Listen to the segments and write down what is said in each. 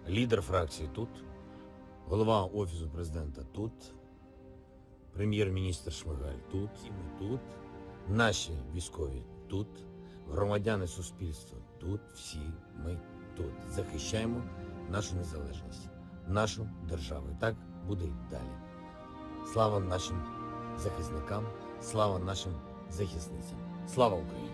лідер фракції тут, голова Офісу президента тут, прем'єр-міністр Шмигаль тут, і ми тут, наші військові тут, громадяни суспільства тут, всі ми тут. Захищаємо нашу незалежність, нашу державу. І так буде й далі. Слава нашим захисникам, слава нашим захисницям. Слава Україні!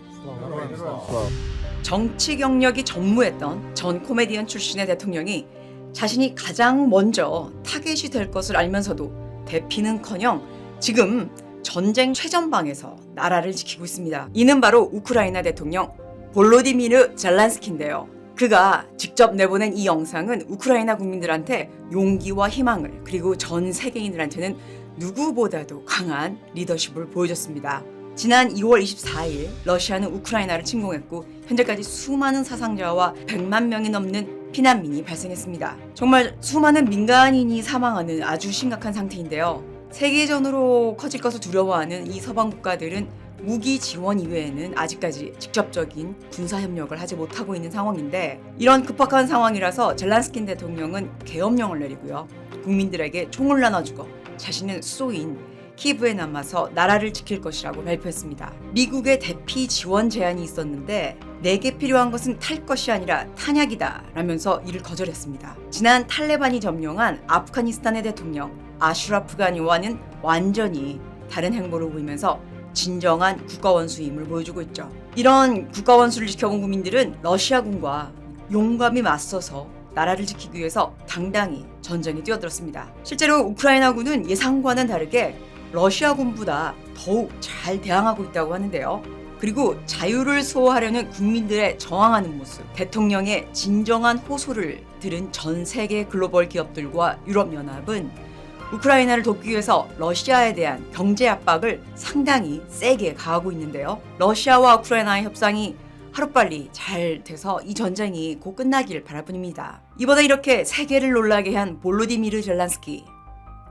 정치 경력이 전무했던 전 코미디언 출신의 대통령이 자신이 가장 먼저 타겟이 될 것을 알면서도 대피는커녕 지금 전쟁 최전방에서 나라를 지키고 있습니다. 이는 바로 우크라이나 대통령 볼로디미르 젤란스키인데요. 그가 직접 내보낸 이 영상은 우크라이나 국민들한테 용기와 희망을, 그리고 전 세계인들한테는 누구보다도 강한 리더십을 보여줬습니다. 지난 2월 24일 러시아는 우크라이나를 침공했고 현재까지 수많은 사상자와 100만 명이 넘는 피난민이 발생했습니다. 정말 수많은 민간인이 사망하는 아주 심각한 상태인데요. 세계전으로 커질 것을 두려워하는 이 서방 국가들은 무기 지원 이외에는 아직까지 직접적인 군사 협력을 하지 못하고 있는 상황인데, 이런 급박한 상황이라서 젤란스킨 대통령은 계엄령을 내리고요. 국민들에게 총을 나눠주고 자신은 수도인 키브에 남아서 나라를 지킬 것이라고 발표했습니다. 미국의 대피 지원 제안이 있었는데 내게 필요한 것은 탈 것이 아니라 탄약이다 라면서 이를 거절했습니다. 지난 탈레반이 점령한 아프가니스탄의 대통령 아슈라프 가니와는 완전히 다른 행보를 보이면서 진정한 국가원수임을 보여주고 있죠. 이런 국가원수를 지켜본 국민들은 러시아군과 용감히 맞서서 나라를 지키기 위해서 당당히 전쟁에 뛰어들었습니다. 실제로 우크라이나군은 예상과는 다르게 러시아군보다 더욱 잘 대항하고 있다고 하는데요. 그리고 자유를 수호하려는 국민들의 저항하는 모습, 대통령의 진정한 호소를 들은 전 세계 글로벌 기업들과 유럽연합은 우크라이나를 돕기 위해서 러시아에 대한 경제 압박을 상당히 세게 가하고 있는데요. 러시아와 우크라이나의 협상이 하루빨리 잘 돼서 이 전쟁이 곧 끝나길 바랄 뿐입니다. 이보다 이렇게 세계를 놀라게 한 볼로디미르 젤란스키,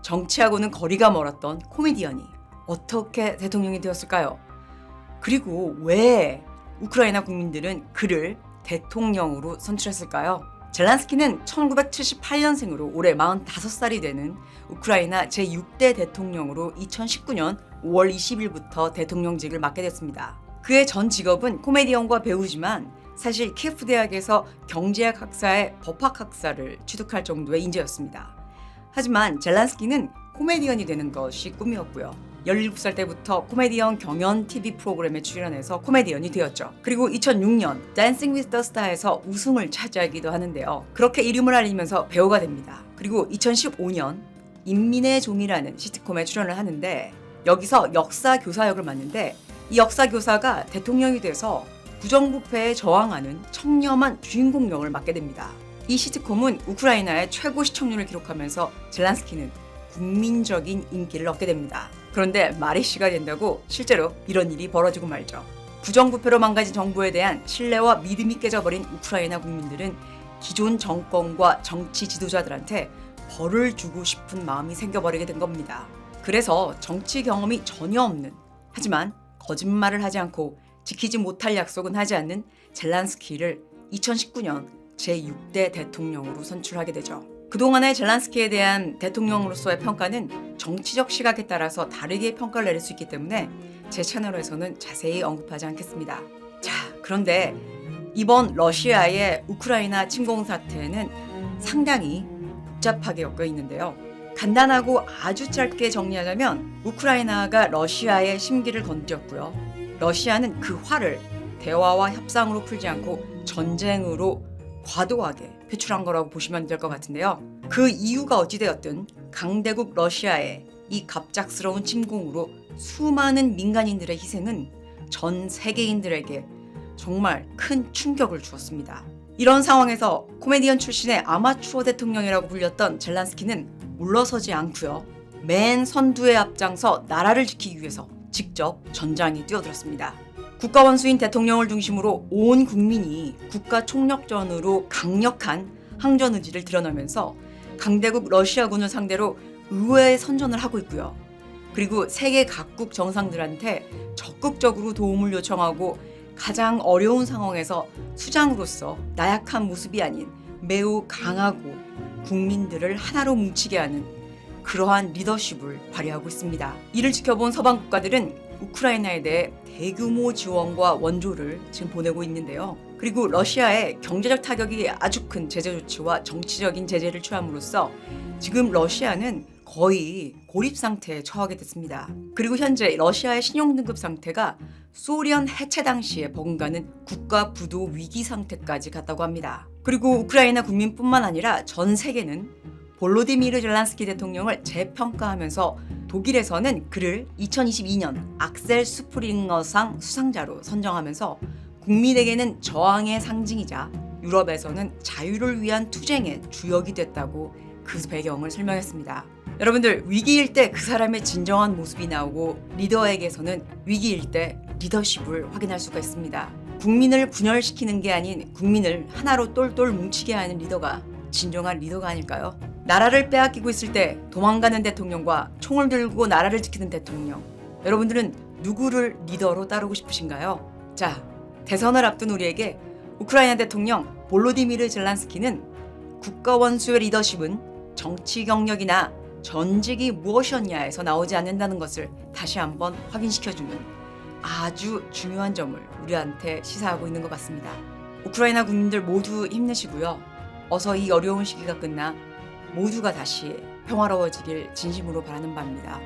정치하고는 거리가 멀었던 코미디언이 어떻게 대통령이 되었을까요? 그리고 왜 우크라이나 국민들은 그를 대통령으로 선출했을까요? 젤란스키는 1978년생으로 올해 45살이 되는 우크라이나 제6대 대통령으로 2019년 5월 20일부터 대통령직을 맡게 됐습니다. 그의 전 직업은 코미디언과 배우지만 사실 키예프 대학에서 경제학 학사의 법학 학사를 취득할 정도의 인재였습니다. 하지만 젤란스키는 코미디언이 되는 것이 꿈이었고요. 17살 때부터 코미디언 경연 TV 프로그램에 출연해서 코미디언이 되었죠. 그리고 2006년 댄싱 위즈 더 스타에서 우승을 차지하기도 하는데요. 그렇게 이름을 알리면서 배우가 됩니다. 그리고 2015년 인민의 종이라는 시트콤에 출연을 하는데 여기서 역사 교사 역을 맡는데, 이 역사 교사가 대통령이 돼서 부정부패에 저항하는 청렴한 주인공 역을 맡게 됩니다. 이 시트콤은 우크라이나의 최고 시청률을 기록하면서 젤란스키는 국민적인 인기를 얻게 됩니다. 그런데 말이 씨가 된다고 실제로 이런 일이 벌어지고 말죠. 부정부패로 망가진 정부에 대한 신뢰와 믿음이 깨져버린 우크라이나 국민들은 기존 정권과 정치 지도자들한테 벌을 주고 싶은 마음이 생겨버리게 된 겁니다. 그래서 정치 경험이 전혀 없는, 하지만 거짓말을 하지 않고 지키지 못할 약속은 하지 않는 젤란스키를 2019년 제6대 대통령으로 선출하게 되죠. 그동안의 젤란스키에 대한 대통령으로서의 평가는 정치적 시각에 따라서 다르게 평가를 내릴 수 있기 때문에 제 채널에서는 자세히 언급하지 않겠습니다. 자, 그런데 이번 러시아의 우크라이나 침공 사태는 상당히 복잡하게 엮여 있는데요. 간단하고 아주 짧게 정리하자면 우크라이나가 러시아의 심기를 건드렸고요. 러시아는 그 화를 대화와 협상으로 풀지 않고 전쟁으로 과도하게 표출한 거라고 보시면 될 것 같은데요. 그 이유가 어찌되었든 강대국 러시아의 이 갑작스러운 침공으로 수많은 민간인들의 희생은 전 세계인들에게 정말 큰 충격을 주었습니다. 이런 상황에서 코미디언 출신의 아마추어 대통령이라고 불렸던 젤란스키는 물러서지 않고요. 맨 선두에 앞장서 나라를 지키기 위해서 직접 전장에 뛰어들었습니다. 국가원수인 대통령을 중심으로 온 국민이 국가 총력전으로 강력한 항전 의지를 드러내면서 강대국 러시아군을 상대로 의외의 선전을 하고 있고요. 그리고 세계 각국 정상들한테 적극적으로 도움을 요청하고 가장 어려운 상황에서 수장으로서 나약한 모습이 아닌 매우 강하고 국민들을 하나로 뭉치게 하는 그러한 리더십을 발휘하고 있습니다. 이를 지켜본 서방 국가들은 우크라이나에 대해 대규모 지원과 원조를 지금 보내고 있는데요. 그리고 러시아의 경제적 타격이 아주 큰 제재 조치와 정치적인 제재를 취함으로써 지금 러시아는 거의 고립 상태에 처하게 됐습니다. 그리고 현재 러시아의 신용 등급 상태가 소련 해체 당시에 버금가는 국가 부도 위기 상태까지 갔다고 합니다. 그리고 우크라이나 국민뿐만 아니라 전 세계는 볼로디미르 젤란스키 대통령을 재평가하면서 독일에서는 그를 2022년 악셀 스프링어상 수상자로 선정하면서 국민에게는 저항의 상징이자 유럽에서는 자유를 위한 투쟁의 주역이 됐다고 그 배경을 설명했습니다. 여러분들, 위기일 때 그 사람의 진정한 모습이 나오고 리더에게서는 위기일 때 리더십을 확인할 수가 있습니다. 국민을 분열시키는 게 아닌 국민을 하나로 똘똘 뭉치게 하는 리더가 진정한 리더가 아닐까요? 나라를 빼앗기고 있을 때 도망가는 대통령과 총을 들고 나라를 지키는 대통령, 여러분들은 누구를 리더로 따르고 싶으신가요? 자, 대선을 앞둔 우리에게 우크라이나 대통령 볼로디미르 젤란스키는 국가 원수의 리더십은 정치 경력이나 전직이 무엇이었냐에서 나오지 않는다는 것을 다시 한번 확인시켜주는 아주 중요한 점을 우리한테 시사하고 있는 것 같습니다. 우크라이나 국민들 모두 힘내시고요. 어서 이 어려운 시기가 끝나 모두가 다시 평화로워지길 진심으로 바라는 바입니다.